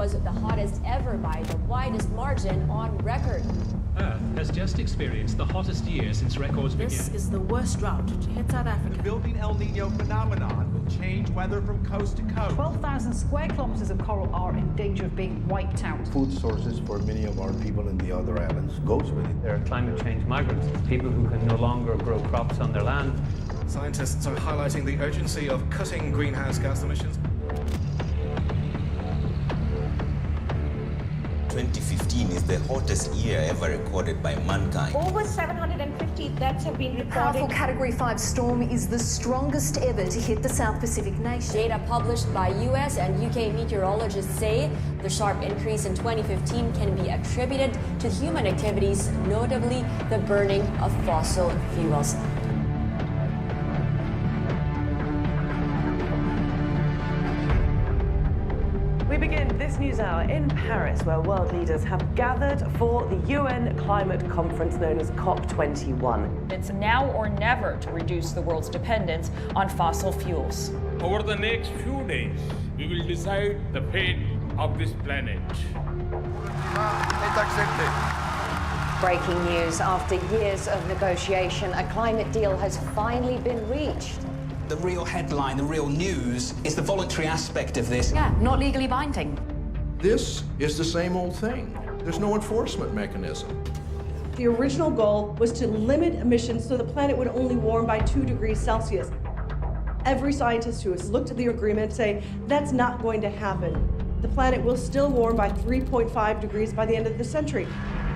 was the hottest ever by the widest margin on record. Earth has just experienced the hottest year since records began. This is the worst drought to hit South Africa. The building El Nino phenomenon will change weather from coast to coast. 12,000 square kilometers of coral are in danger of being wiped out. Food sources for many of our people in the other islands goes with it. There are climate change migrants, people who can no longer grow crops on their land. Scientists are highlighting the urgency of cutting greenhouse gas emissions. 2015 is the hottest year ever recorded by mankind. Over 750 deaths have been reported. A powerful Category 5 storm is the strongest ever to hit the South Pacific nation. Data published by US and UK meteorologists say the sharp increase in 2015 can be attributed to human activities, notably the burning of fossil fuels. We begin this news hour in Paris, where world leaders have gathered for the UN climate conference known as COP21. It's now or never to reduce the world's dependence on fossil fuels. Over the next few days, we will decide the fate of this planet. Breaking news: after years of negotiation, a climate deal has finally been reached. The real headline, the real news, is the voluntary aspect of this. Yeah, not legally binding. This is the same old thing. There's no enforcement mechanism. The original goal was to limit emissions so the planet would only warm by 2 degrees Celsius. Every scientist who has looked at the agreement say that's not going to happen. The planet will still warm by 3.5 degrees by the end of the century.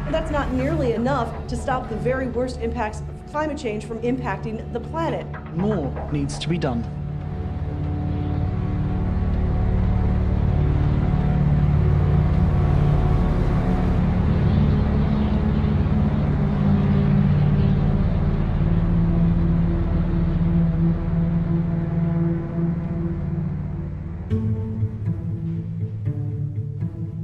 And that's not nearly enough to stop the very worst impacts of climate change from impacting the planet. More needs to be done.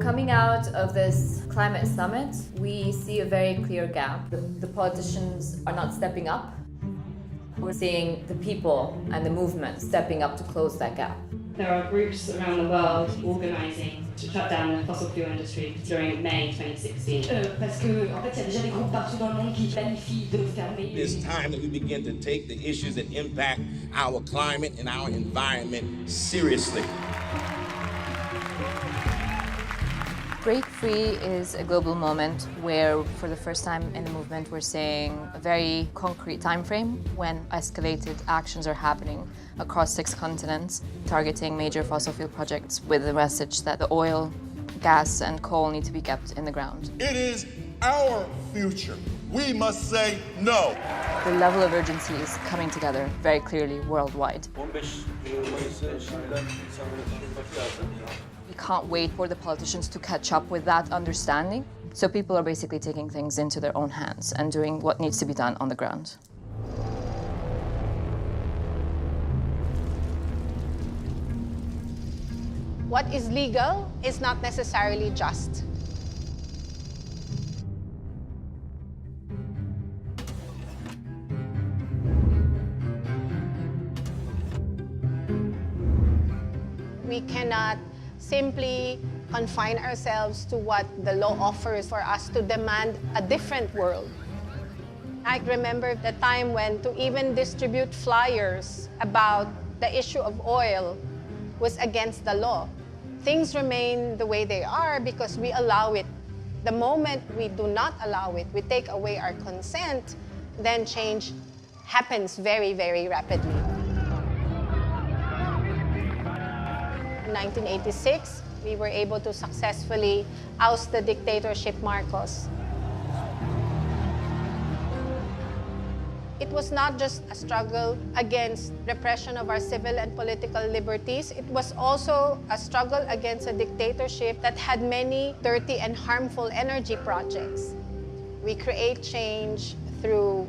Coming out of this climate summit, we see a very clear gap. The politicians are not stepping up. We're seeing the people and the movement stepping up to close that gap. There are groups around the world organising to shut down the fossil fuel industry during May 2016. It's time that we begin to take the issues that impact our climate and our environment seriously. Break Free is a global moment where, for the first time in the movement, we're seeing a very concrete time frame when escalated actions are happening across 6 continents, targeting major fossil fuel projects with the message that the oil, gas, and coal need to be kept in the ground. It is our future. We must say no. The level of urgency is coming together very clearly worldwide. We can't wait for the politicians to catch up with that understanding. So people are basically taking things into their own hands and doing what needs to be done on the ground. What is legal is not necessarily just. We cannot simply confine ourselves to what the law offers for us to demand a different world. I remember the time when to even distribute flyers about the issue of oil was against the law. Things remain the way they are because we allow it. The moment we do not allow it, we take away our consent, then change happens very, very rapidly. In 1986, we were able to successfully oust the dictatorship Marcos. It was not just a struggle against repression of our civil and political liberties. It was also a struggle against a dictatorship that had many dirty and harmful energy projects. We create change through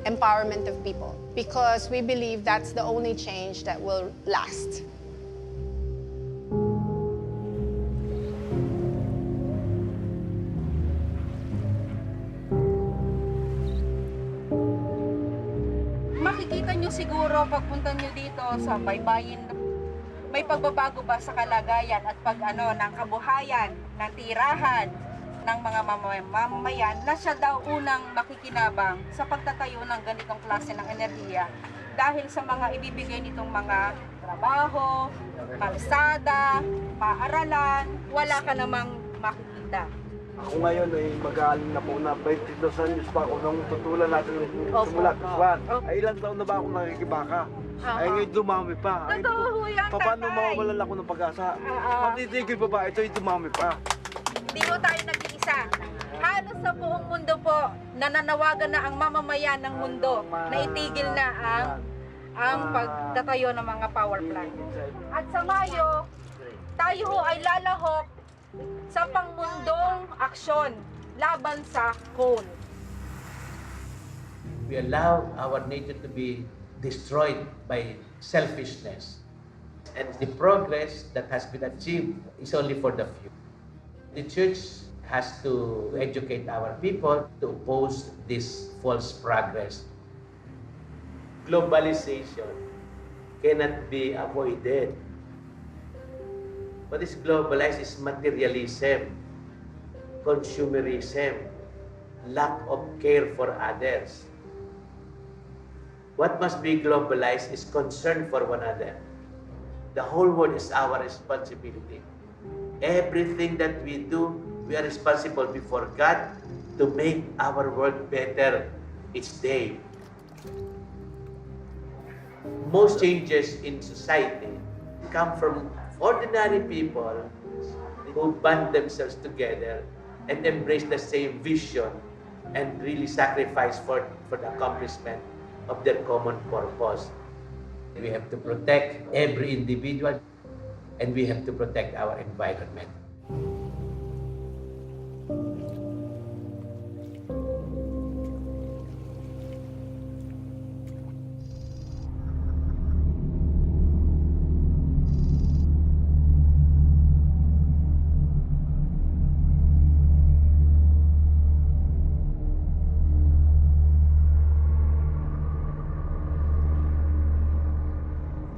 empowerment of people because we believe that's the only change that will last. Makikita nyo siguro pagpunta nyo dito sa baybayin may pagbabago ba sa kalagayan at ng kabuhayan, ng tirahan ng mga mamamayan na siya daw unang makikinabang sa pagtatayo ng ganitong klase ng enerhiya dahil sa mga ibibigay nitong mga trabaho, kalsada, paaralan, wala ka namang makikita. Ako ngayon ay mag-aalim na po na 22 anyos pa ako nung tutulan natin simula kaswan. Ay ilang taon na ba ako nakikibaka? Ay ngayon dumami pa. Totoo yan, tatay. Paano mawawalan ako ng pag-asa? Matitigil pa ba? Ito yung dumami pa. Hindi po tayo nag-iisa. Halos sa buong mundo po, nananawagan na ang mamamayan ng mundo na itigil na ang pagtatayo ng mga power plant. At sa Mayo, tayo ho ay lalahok sa pangmundong aksyon laban sa coal. We allow our nature to be destroyed by selfishness. And the progress that has been achieved is only for the few. The church has to educate our people to oppose this false progress. Globalization cannot be avoided. What is globalized is materialism, consumerism, lack of care for others. What must be globalized is concern for one another. The whole world is our responsibility. Everything that we do, we are responsible before God to make our world better each day. Most changes in society come from ordinary people who band themselves together and embrace the same vision and really sacrifice for the accomplishment of their common purpose. We have to protect every individual and we have to protect our environment.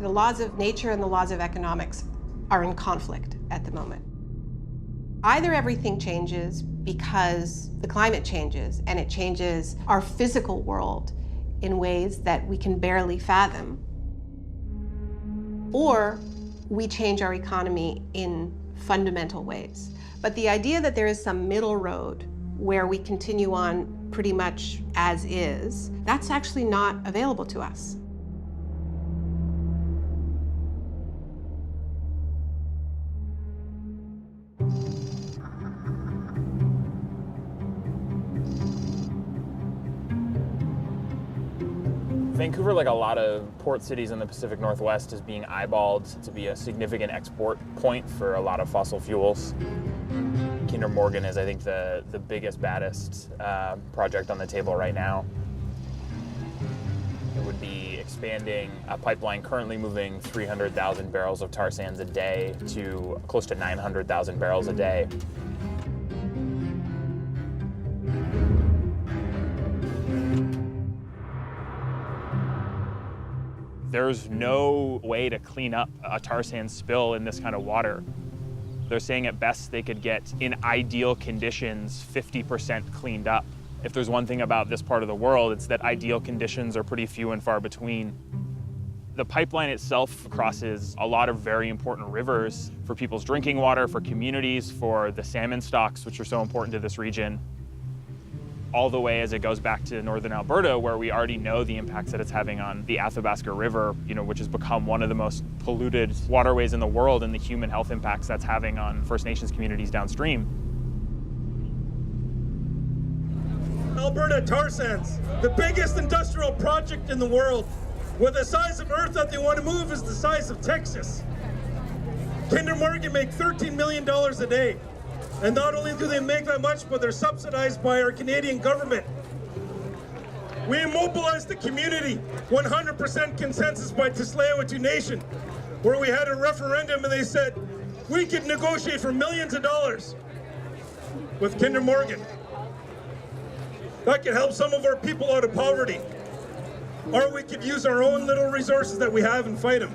The laws of nature and the laws of economics are in conflict at the moment. Either everything changes because the climate changes and it changes our physical world in ways that we can barely fathom, or we change our economy in fundamental ways. But the idea that there is some middle road where we continue on pretty much as is, that's actually not available to us. Vancouver, like a lot of port cities in the Pacific Northwest, is being eyeballed to be a significant export point for a lot of fossil fuels. Kinder Morgan is, I think, the biggest, baddest project on the table right now. It would be expanding a pipeline currently moving 300,000 barrels of tar sands a day to close to 900,000 barrels a day. There's no way to clean up a tar sand spill in this kind of water. They're saying at best they could get, in ideal conditions, 50% cleaned up. If there's one thing about this part of the world, it's that ideal conditions are pretty few and far between. The pipeline itself crosses a lot of very important rivers for people's drinking water, for communities, for the salmon stocks, which are so important to this region, all the way as it goes back to northern Alberta, where we already know the impacts that it's having on the Athabasca River, which has become one of the most polluted waterways in the world, and the human health impacts that's having on First Nations communities downstream. Alberta tar sands, the biggest industrial project in the world, where the size of Earth that they want to move is the size of Texas. Kinder Morgan make $13 million a day. And not only do they make that much, but they're subsidized by our Canadian government. We immobilized the community, 100% consensus by Tsleil-Waututh Nation, where we had a referendum and they said, we could negotiate for millions of dollars with Kinder Morgan. That could help some of our people out of poverty. Or we could use our own little resources that we have and fight them.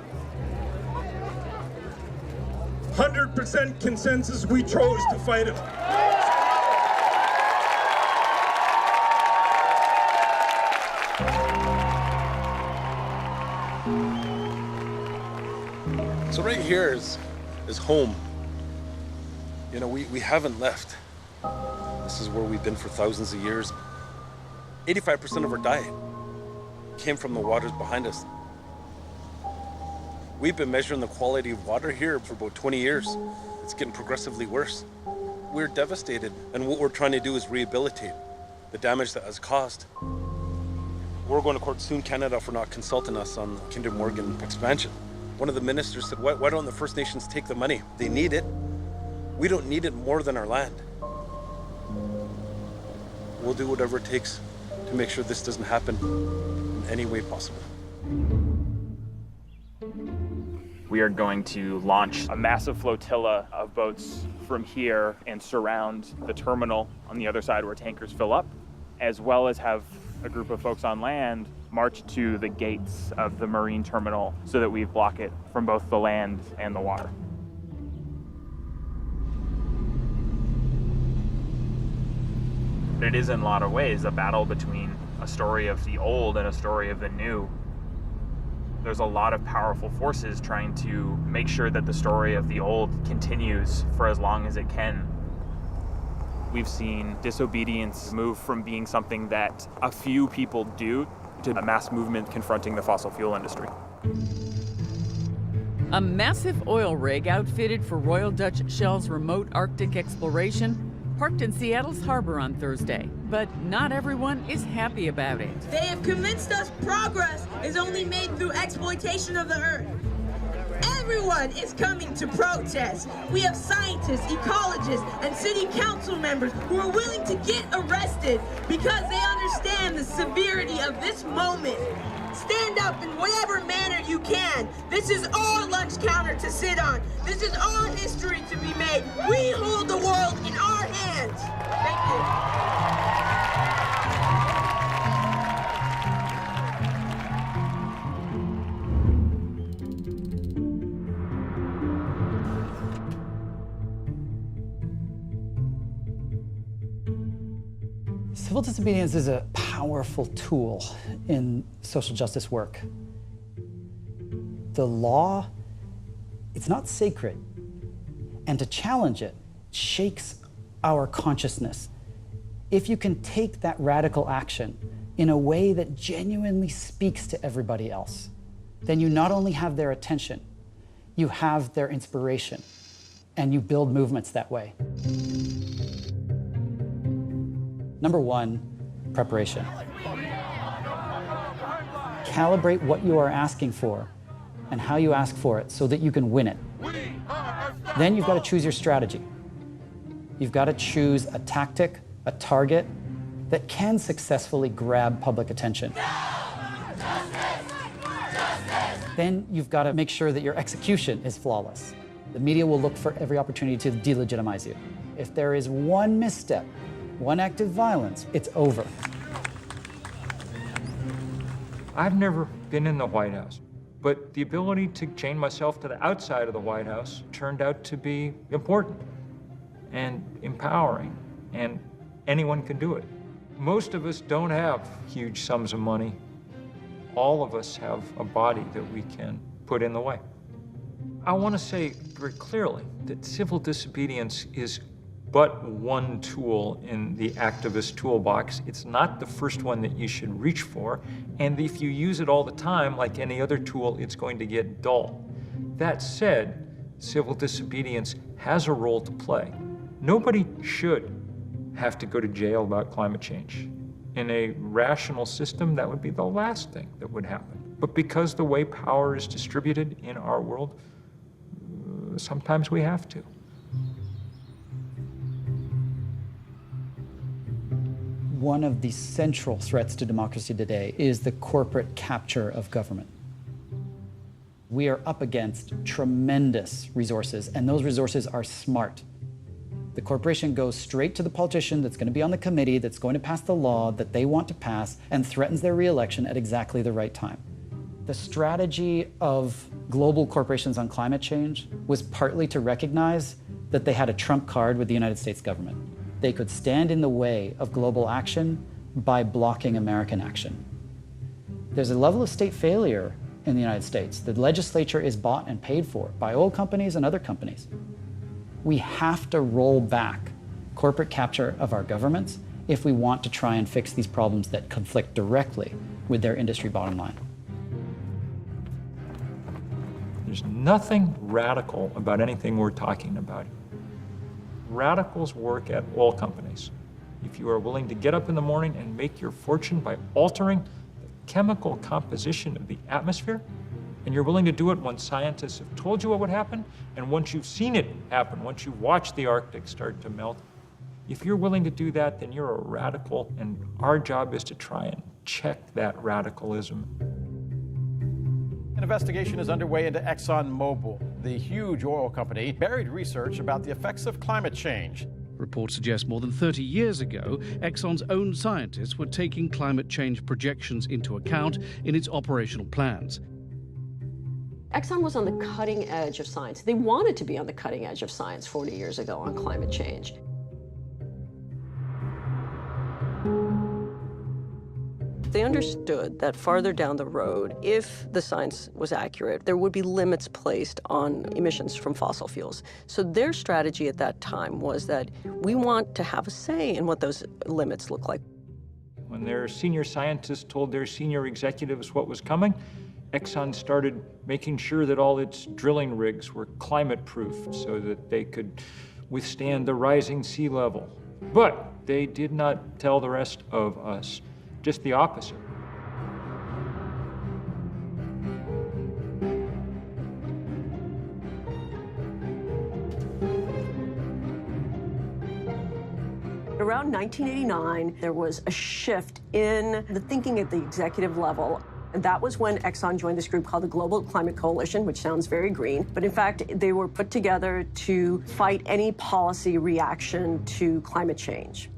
100% consensus, we chose to fight it. So right here is home. You know, we haven't left. This is where we've been for thousands of years. 85% of our diet came from the waters behind us. We've been measuring the quality of water here for about 20 years. It's getting progressively worse. We're devastated, and what we're trying to do is rehabilitate the damage that has caused. We're going to court soon, Canada, for not consulting us on the Kinder Morgan expansion. One of the ministers said, why don't the First Nations take the money? They need it. We don't need it more than our land. We'll do whatever it takes to make sure this doesn't happen in any way possible. We are going to launch a massive flotilla of boats from here and surround the terminal on the other side where tankers fill up, as well as have a group of folks on land march to the gates of the marine terminal so that we block it from both the land and the water. It is in a lot of ways a battle between a story of the old and a story of the new. There's a lot of powerful forces trying to make sure that the story of the old continues for as long as it can. We've seen disobedience move from being something that a few people do to a mass movement confronting the fossil fuel industry. A massive oil rig outfitted for Royal Dutch Shell's remote Arctic exploration parked in Seattle's harbor on Thursday. But not everyone is happy about it. They have convinced us progress is only made through exploitation of the earth. Everyone is coming to protest. We have scientists, ecologists, and city council members who are willing to get arrested because they understand the severity of this moment. Stand up in whatever manner you can. This is our lunch counter to sit on. This is our history to be made. We hold the world in our hands. Thank you. Civil disobedience is a powerful tool in social justice work. The law, it's not sacred, and to challenge it shakes our consciousness. If you can take that radical action in a way that genuinely speaks to everybody else, then you not only have their attention, you have their inspiration, and you build movements that way. Number one, preparation. Calibrate what you are asking for and how you ask for it so that you can win it. Then you've got to choose your strategy. You've got to choose a tactic, a target that can successfully grab public attention. Then you've got to make sure that your execution is flawless. The media will look for every opportunity to delegitimize you. If there is one misstep, one act of violence, it's over. I've never been in the White House, but the ability to chain myself to the outside of the White House turned out to be important and empowering, and anyone can do it. Most of us don't have huge sums of money. All of us have a body that we can put in the way. I want to say very clearly that civil disobedience is but one tool in the activist toolbox. It's not the first one that you should reach for, and if you use it all the time, like any other tool, it's going to get dull. That said, civil disobedience has a role to play. Nobody should have to go to jail about climate change. In a rational system, that would be the last thing that would happen. But because the way power is distributed in our world, sometimes we have to. One of the central threats to democracy today is the corporate capture of government. We are up against tremendous resources, and those resources are smart. The corporation goes straight to the politician that's going to be on the committee that's going to pass the law that they want to pass and threatens their re-election at exactly the right time. The strategy of global corporations on climate change was partly to recognize that they had a trump card with the United States government. They could stand in the way of global action by blocking American action. There's a level of state failure in the United States. The legislature is bought and paid for by oil companies and other companies. We have to roll back corporate capture of our governments if we want to try and fix these problems that conflict directly with their industry bottom line. There's nothing radical about anything we're talking about. Radicals work at oil companies. If you are willing to get up in the morning and make your fortune by altering the chemical composition of the atmosphere, and you're willing to do it when scientists have told you what would happen, and once you've seen it happen, once you watch the Arctic start to melt, if you're willing to do that, then you're a radical, and our job is to try and check that radicalism. An investigation is underway into ExxonMobil. The huge oil company buried research about the effects of climate change. Reports suggest more than 30 years ago, Exxon's own scientists were taking climate change projections into account in its operational plans. Exxon was on the cutting edge of science. They wanted to be on the cutting edge of science 40 years ago on climate change. They understood that farther down the road, if the science was accurate, there would be limits placed on emissions from fossil fuels. So their strategy at that time was that we want to have a say in what those limits look like. When their senior scientists told their senior executives what was coming, Exxon started making sure that all its drilling rigs were climate-proofed so that they could withstand the rising sea level. But they did not tell the rest of us. Just the opposite. Around 1989, there was a shift in the thinking at the executive level. And that was when Exxon joined this group called the Global Climate Coalition, which sounds very green. But in fact, they were put together to fight any policy reaction to climate change.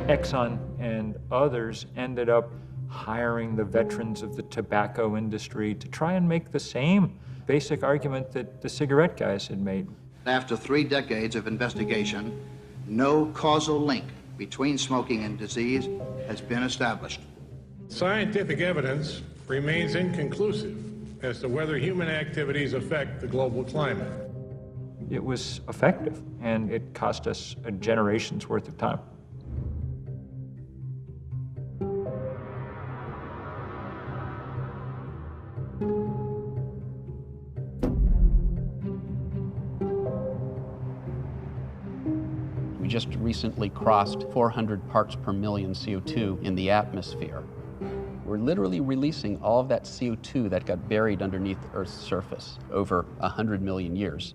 Exxon and others ended up hiring the veterans of the tobacco industry to try and make the same basic argument that the cigarette guys had made. After 3 decades of investigation, no causal link between smoking and disease has been established. Scientific evidence remains inconclusive as to whether human activities affect the global climate. It was effective, and it cost us a generation's worth of time. We just recently crossed 400 parts per million CO2 in the atmosphere. We're literally releasing all of that CO2 that got buried underneath Earth's surface over 100 million years.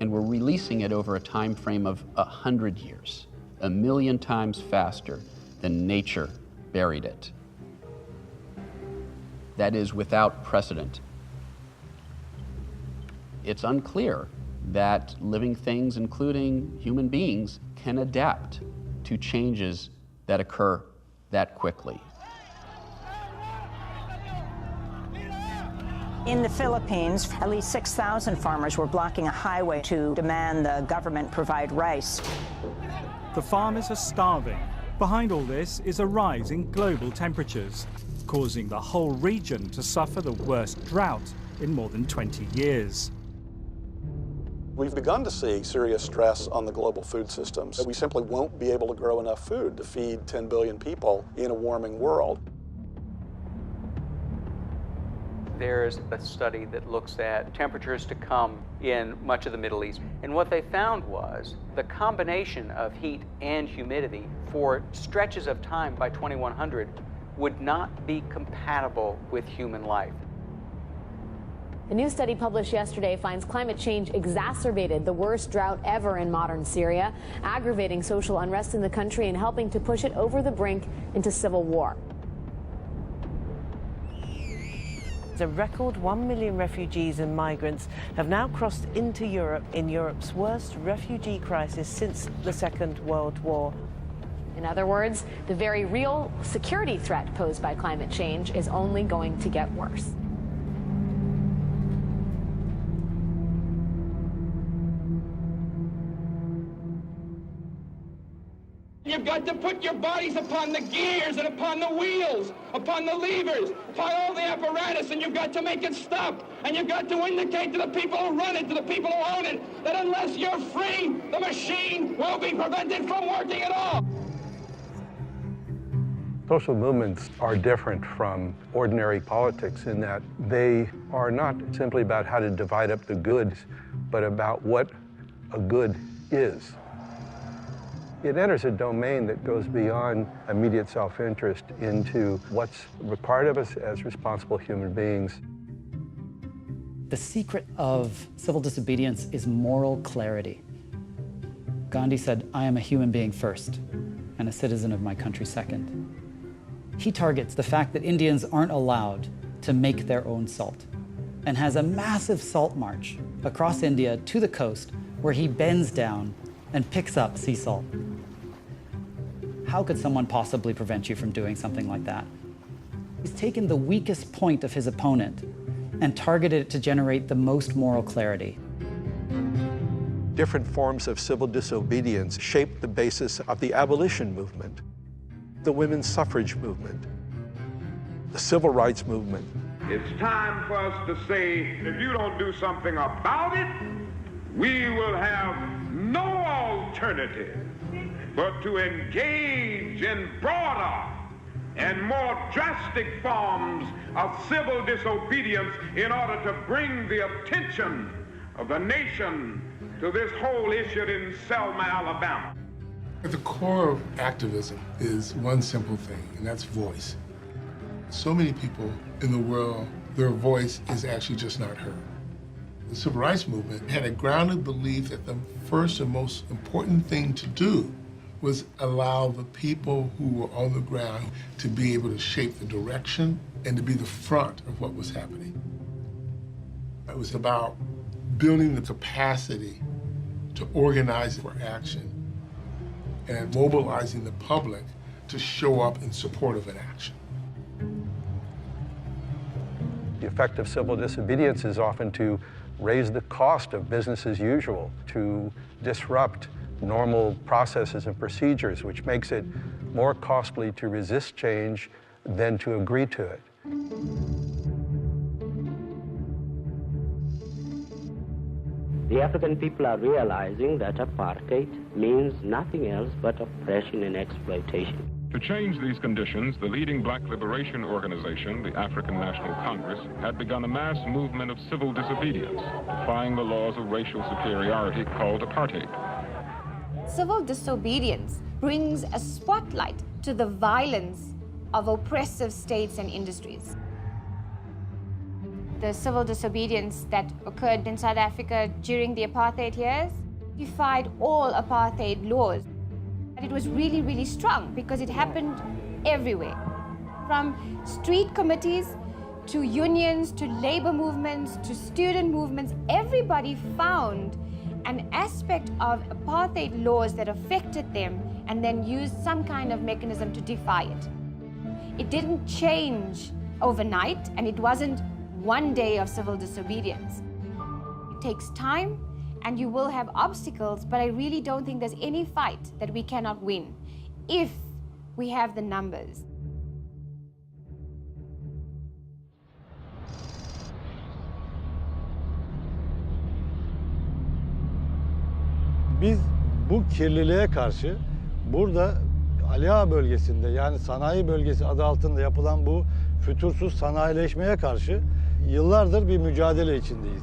And we're releasing it over a time frame of 100 years, 1 million times faster than nature buried it. That is without precedent. It's unclear that living things, including human beings, can adapt to changes that occur that quickly. In the Philippines, at least 6,000 farmers were blocking a highway to demand the government provide rice. The farmers are starving. Behind all this is a rise in global temperatures, causing the whole region to suffer the worst drought in more than 20 years. We've begun to see serious stress on the global food systems. We simply won't be able to grow enough food to feed 10 billion people in a warming world. There's a study that looks at temperatures to come in much of the Middle East. And what they found was the combination of heat and humidity for stretches of time by 2100 would not be compatible with human life. A new study published yesterday finds climate change exacerbated the worst drought ever in modern Syria, aggravating social unrest in the country and helping to push it over the brink into civil war. A record 1 million refugees and migrants have now crossed into Europe in Europe's worst refugee crisis since the Second World War. In other words, the very real security threat posed by climate change is only going to get worse. You've got to put your bodies upon the gears and upon the wheels, upon the levers, upon all the apparatus, and you've got to make it stop. And you've got to indicate to the people who run it, to the people who own it, that unless you're free, the machine will be prevented from working at all. Social movements are different from ordinary politics in that they are not simply about how to divide up the goods, but about what a good is. It enters a domain that goes beyond immediate self-interest into what's required of us as responsible human beings. The secret of civil disobedience is moral clarity. Gandhi said, "I am a human being first, and a citizen of my country second." He targets the fact that Indians aren't allowed to make their own salt, and has a massive salt march across India to the coast where he bends down and picks up sea salt. How could someone possibly prevent you from doing something like that? He's taken the weakest point of his opponent and targeted it to generate the most moral clarity. Different forms of civil disobedience shaped the basis of the abolition movement, the women's suffrage movement, the civil rights movement. It's time for us to say, if you don't do something about it, we will have no alternative but to engage in broader and more drastic forms of civil disobedience in order to bring the attention of the nation to this whole issue in Selma, Alabama. At the core of activism is one simple thing, and that's voice. So many people in the world, their voice is actually just not heard. The civil rights movement had a grounded belief that the first and most important thing to do was allow the people who were on the ground to be able to shape the direction and to be the front of what was happening. It was about building the capacity to organize for action and mobilizing the public to show up in support of an action. The effect of civil disobedience is often to raise the cost of business as usual, to disrupt normal processes and procedures, which makes it more costly to resist change than to agree to it. The African people are realizing that apartheid means nothing else but oppression and exploitation. To change these conditions, the leading black liberation organization, the African National Congress, had begun a mass movement of civil disobedience, defying the laws of racial superiority called apartheid. Civil disobedience brings a spotlight to the violence of oppressive states and industries. The civil disobedience that occurred in South Africa during the apartheid years defied all apartheid laws. And it was really, really strong because it happened everywhere. From street committees to unions, to labor movements, to student movements, everybody found an aspect of apartheid laws that affected them and then used some kind of mechanism to defy it. It didn't change overnight, and it wasn't one day of civil disobedience. It takes time, and you will have obstacles, but I really don't think there's any fight that we cannot win if we have the numbers. Biz bu kirliliğe karşı burada Ali Ağa bölgesinde, yani sanayi bölgesi adı altında yapılan bu fütursuz sanayileşmeye karşı yıllardır bir mücadele içindeyiz.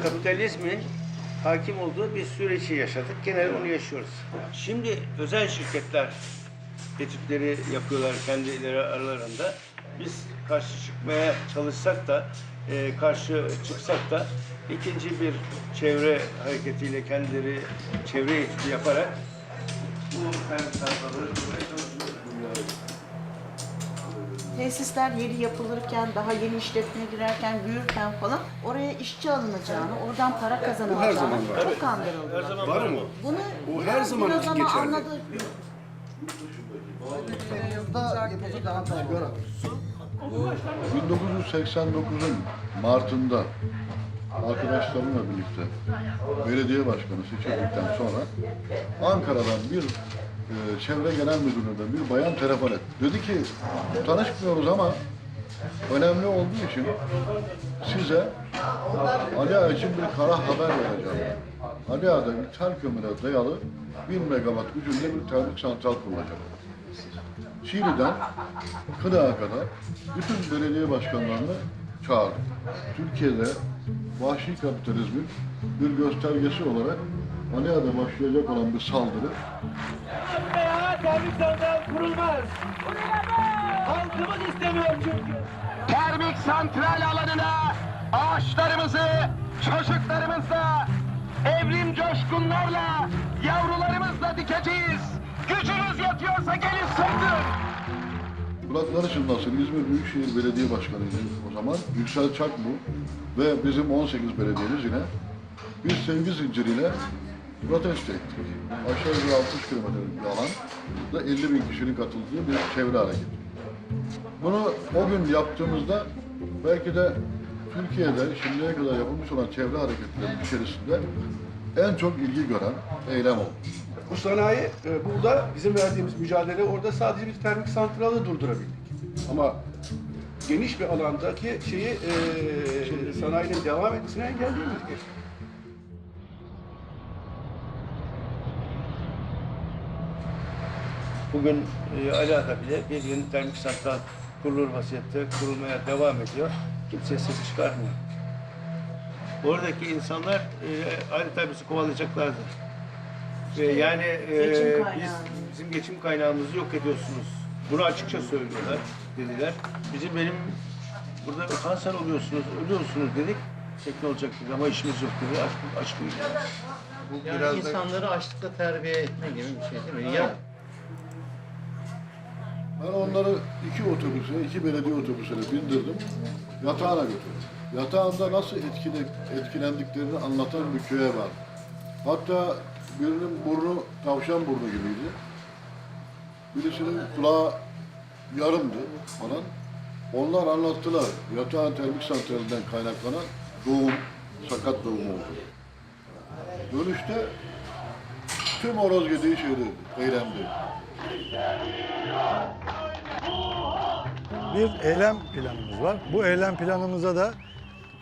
Kapitalizmin hakim olduğu bir süreci yaşadık. Genelde onu yaşıyoruz. Şimdi özel şirketler etütleri yapıyorlar kendileri aralarında. Biz karşı çıkmaya çalışsak da, karşı çıksak da ikinci bir çevre hareketiyle kendileri çevre etütü yaparak bu sayfaları kurmaya çalışıyorlar. Tesisler yeni yapılırken, daha yeni işletmeye girerken, büyürken falan oraya işçi alınacağını, oradan para kazanılacağını çok kandırıldılar. Her zaman var mı? Bunu bu her zaman için geçerli. anladı. 1989'un Mart'ında arkadaşlarımla birlikte belediye başkanı seçildikten sonra Ankara'dan bir çevre genel müdürlüğüne bir bayan telefon etti. Dedi ki tanışmıyoruz ama önemli olduğu için size Ali Ağa için bir kara haber vereceğim. Ali Ağa'da ithal kömüre dayalı 1000 megawatt gücünde bir termik santral kurulacak. Şili'den Kınağa kadar bütün belediye başkanlarını çağırdı. Türkiye'de vahşi kapitalizmin bir göstergesi olarak Ali Ağa'da başlayacak olan bir saldırı. Termik santral kurulmaz. Halkımız istemiyor çünkü. Termik santral alanına ağaçlarımızı, çocuklarımızla, evrim coşkunlarla, yavrularımızla dikeceğiz. Gücünüz yetiyorsa gelin sığdırın. Kulakları çınlasın, İzmir Büyükşehir Belediye Başkanı'ydı o zaman. Yüksel Çakmu ve bizim 18 belediyemiz yine bir sevgi zinciriyle protesto ettik. Aşağı yukarı 60 kilometrelik bir alanda 50 bin kişinin katıldığı bir çevre hareketi. Bunu o gün yaptığımızda belki de Türkiye'de şimdiye kadar yapılmış olan çevre hareketlerinin içerisinde en çok ilgi gören eylem oldu. Bu sanayi, burada bizim verdiğimiz mücadele orada sadece bir termik santralı durdurabildik. Ama geniş bir alandaki sanayinin devam etmesini engelleyemedik. Bugün Ala'da bile bir yeni termik santral kurulur vaziyette kurulmaya devam ediyor. Kimse ses çıkarmıyor. Oradaki insanlar adeta bizi kovalayacaklardı. Yani bizim geçim kaynağımızı yok ediyorsunuz. Bunu açıkça söylüyorlar dediler. Benim burada kanser oluyorsunuz, ölüyorsunuz dedik. Ne olacak dedi ama işimiz yok dedi. Aç bu yani biraz insanları açlıkla terbiye etme gibi bir şey değil mi? Ya ben onları iki belediye otobüsüne bindirdim, yatağına götürdüm. Yatağında nasıl etkilendiklerini anlatan bir köye var. Hatta birinin burnu tavşan burnu gibiydi. Birisinin kulağı yarımdı falan. Onlar anlattılar. Yatağın termik santralinden kaynaklanan doğum, sakat doğum oldu. Dönüşte tüm horoz yediği şeydi, eylemdi. Bir eylem planımız var. Bu eylem planımıza da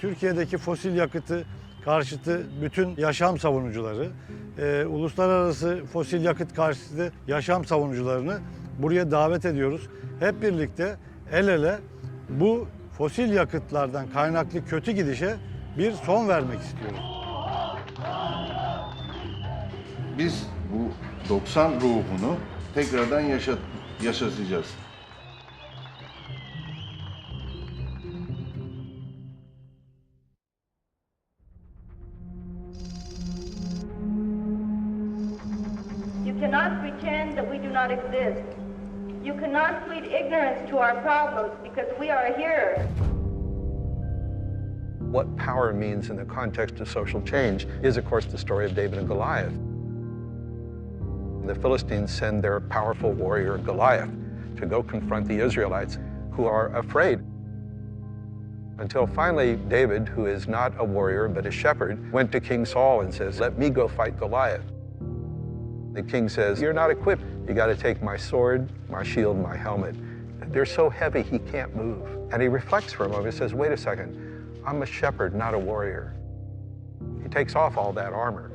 Türkiye'deki fosil yakıtı karşıtı bütün yaşam savunucuları, uluslararası fosil yakıt karşıtı yaşam savunucularını buraya davet ediyoruz. Hep birlikte el ele bu fosil yakıtlardan kaynaklı kötü gidişe bir son vermek istiyoruz. Biz bu 90 ruhunu tekrardan yaşatacağız. You cannot pretend that we do not exist. You cannot plead ignorance to our problems because we are here. What power means in the context of social change is, of course, the story of David and Goliath. The Philistines send their powerful warrior Goliath to go confront the Israelites, who are afraid. Until finally, David, who is not a warrior but a shepherd, went to King Saul and says, "Let me go fight Goliath." The king says, "You're not equipped. You got to take my sword, my shield, my helmet. They're so heavy he can't move." And he reflects for a moment and says, "Wait a second. I'm a shepherd, not a warrior." He takes off all that armor,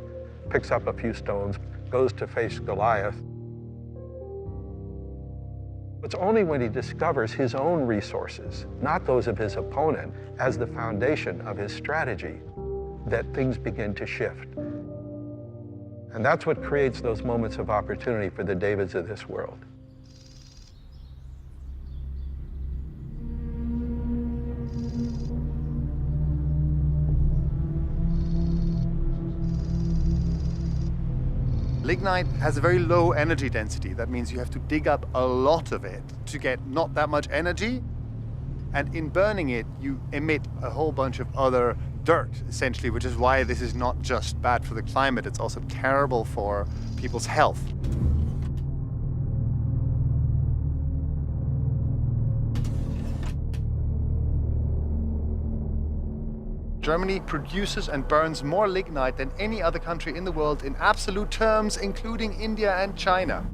picks up a few stones, goes to face Goliath. It's only when he discovers his own resources, not those of his opponent, as the foundation of his strategy, that things begin to shift. And that's what creates those moments of opportunity for the Davids of this world. Lignite has a very low energy density. That means you have to dig up a lot of it to get not that much energy. And in burning it, you emit a whole bunch of other dirt, essentially, which is why this is not just bad for the climate, it's also terrible for people's health. Germany produces and burns more lignite than any other country in the world in absolute terms, including India and China.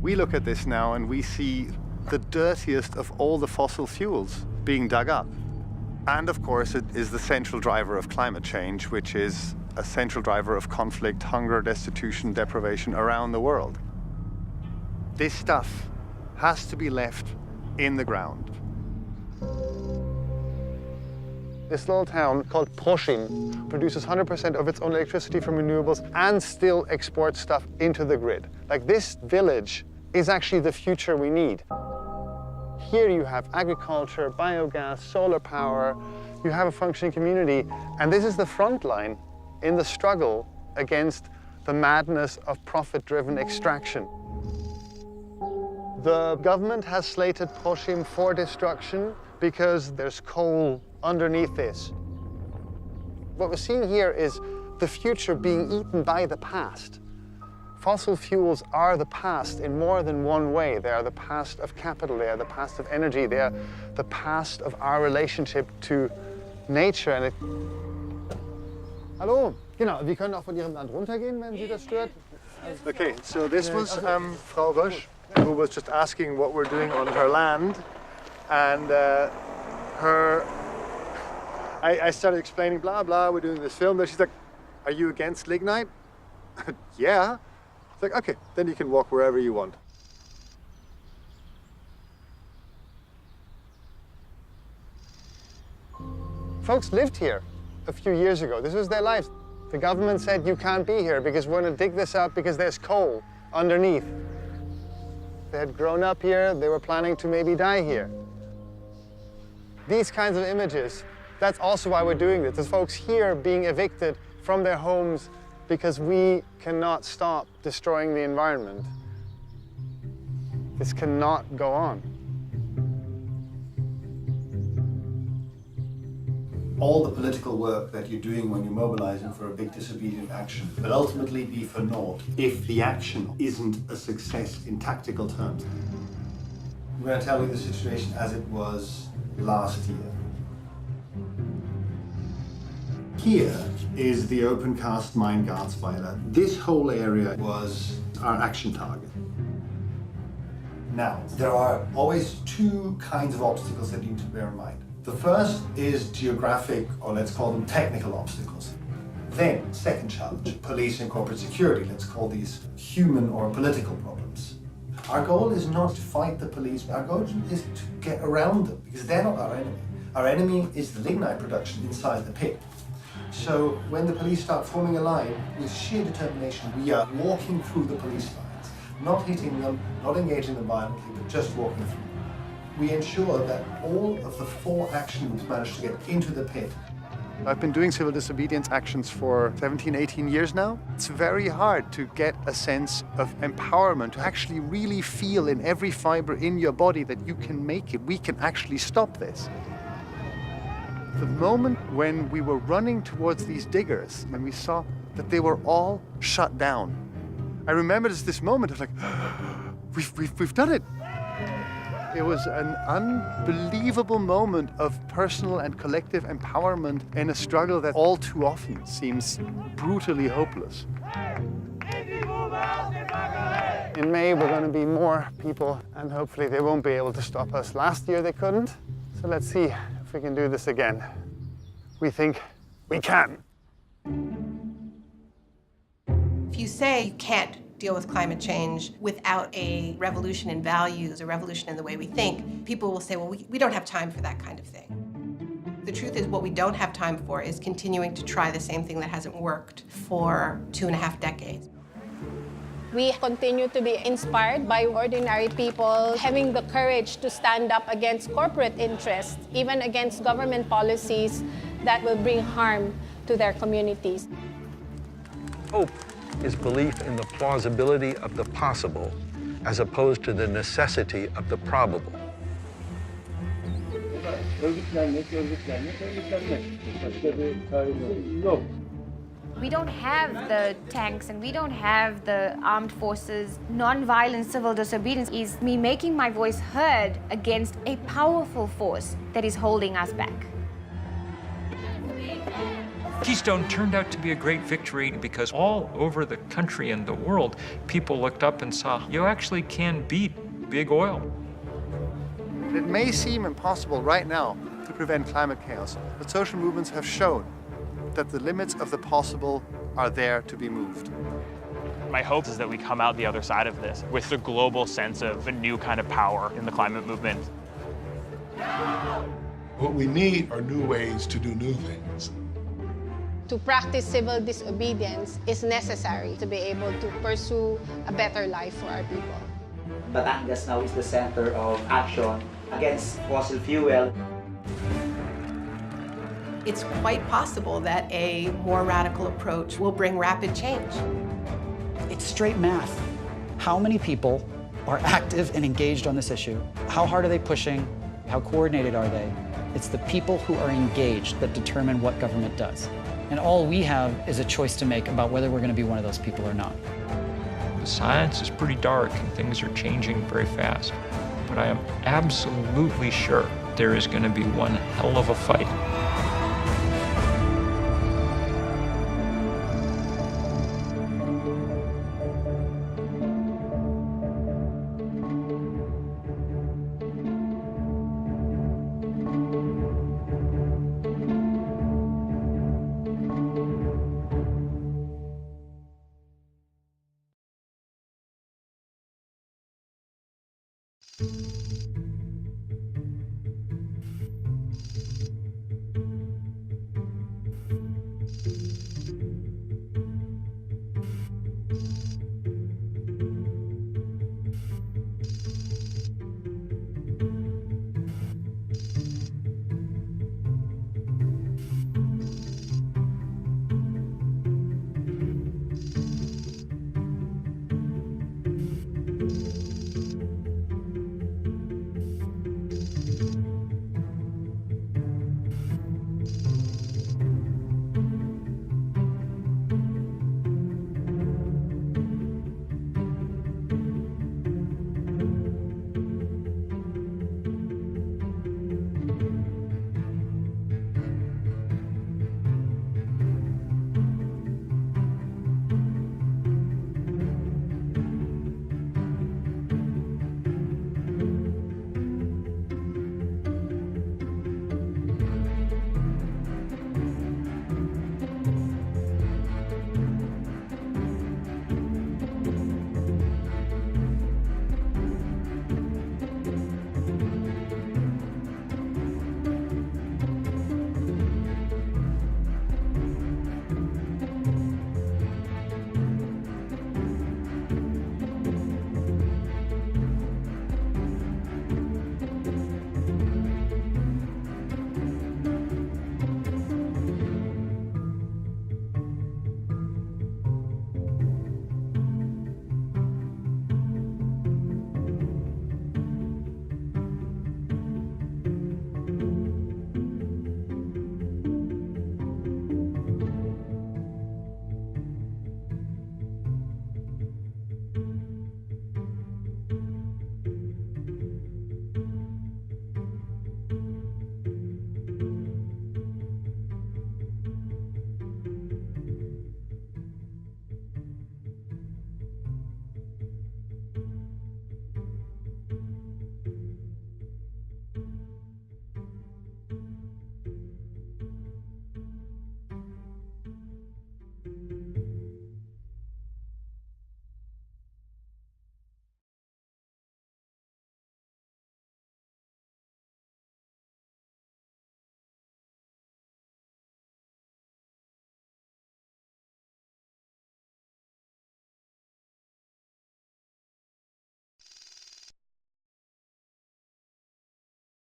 We look at this now and we see the dirtiest of all the fossil fuels being dug up. And of course, it is the central driver of climate change, which is a central driver of conflict, hunger, destitution, deprivation around the world. This stuff has to be left in the ground. This little town called Proschim produces 100% of its own electricity from renewables and still exports stuff into the grid. Like, this village is actually the future we need. Here you have agriculture, biogas, solar power, you have a functioning community, and this is the front line in the struggle against the madness of profit-driven extraction. The government has slated Proschim for destruction because there's coal underneath this. What we're seeing here is the future being eaten by the past. Fossil fuels are the past in more than one way. They are the past of capital, they are the past of energy, they are the past of our relationship to nature. And Hallo, genau, wir können auch von Ihrem Land runtergehen, wenn Sie das stört. Okay, so this was Frau Rösch, who was just asking what we're doing on her land, and I started explaining, blah, blah, we're doing this film. She's like, are you against lignite? Yeah. It's like, okay, then you can walk wherever you want. Folks lived here a few years ago. This was their lives. The government said, you can't be here because we're going to dig this up because there's coal underneath. They had grown up here. They were planning to maybe die here. These kinds of images, that's also why we're doing this. There's folks here being evicted from their homes because we cannot stop destroying the environment. This cannot go on. All the political work that you're doing when you're mobilizing for a big disobedient action will ultimately be for naught if the action isn't a success in tactical terms. I'm going to tell you the situation as it was last year. Here is the open cast mine Garzweiler. This whole area was our action target. Now, there are always two kinds of obstacles that you need to bear in mind. The first is geographic, or let's call them technical obstacles. Then, second challenge, police and corporate security. Let's call these human or political problems. Our goal is not to fight the police. Our goal is to get around them, because they're not our enemy. Our enemy is the lignite production inside the pit. So when the police start forming a line, with sheer determination, we are walking through the police lines, not hitting them, not engaging them violently, but just walking through. We ensure that all of the 4 action groups manage to get into the pit. I've been doing civil disobedience actions for 17, 18 years now. It's very hard to get a sense of empowerment, to actually really feel in every fiber in your body that you can make it. We can actually stop this. The moment when we were running towards these diggers and we saw that they were all shut down, I remember this moment of like, we've done it. It was an unbelievable moment of personal and collective empowerment in a struggle that all too often seems brutally hopeless. In May, we're going to be more people, and hopefully they won't be able to stop us. Last year they couldn't, so let's see if we can do this again. We think we can. If you say you can't deal with climate change without a revolution in values, a revolution in the way we think, people will say, well, we don't have time for that kind of thing. The truth is what we don't have time for is continuing to try the same thing that hasn't worked for 2.5 decades. We continue to be inspired by ordinary people having the courage to stand up against corporate interests, even against government policies that will bring harm to their communities. Hope is belief in the plausibility of the possible as opposed to the necessity of the probable. Örgütlenmek. Başka bir tarih yok. We don't have the tanks and we don't have the armed forces. Non-violent civil disobedience is me making my voice heard against a powerful force that is holding us back. Keystone turned out to be a great victory because all over the country and the world, people looked up and saw, you actually can beat big oil. It may seem impossible right now to prevent climate chaos, but social movements have shown that the limits of the possible are there to be moved. My hope is that we come out the other side of this with the global sense of a new kind of power in the climate movement. What we need are new ways to do new things. To practice civil disobedience is necessary to be able to pursue a better life for our people. Batangas now is the center of action against fossil fuel. It's quite possible that a more radical approach will bring rapid change. It's straight math. How many people are active and engaged on this issue? How hard are they pushing? How coordinated are they? It's the people who are engaged that determine what government does. And all we have is a choice to make about whether we're going to be one of those people or not. The science is pretty dark and things are changing very fast. But I am absolutely sure there is going to be one hell of a fight.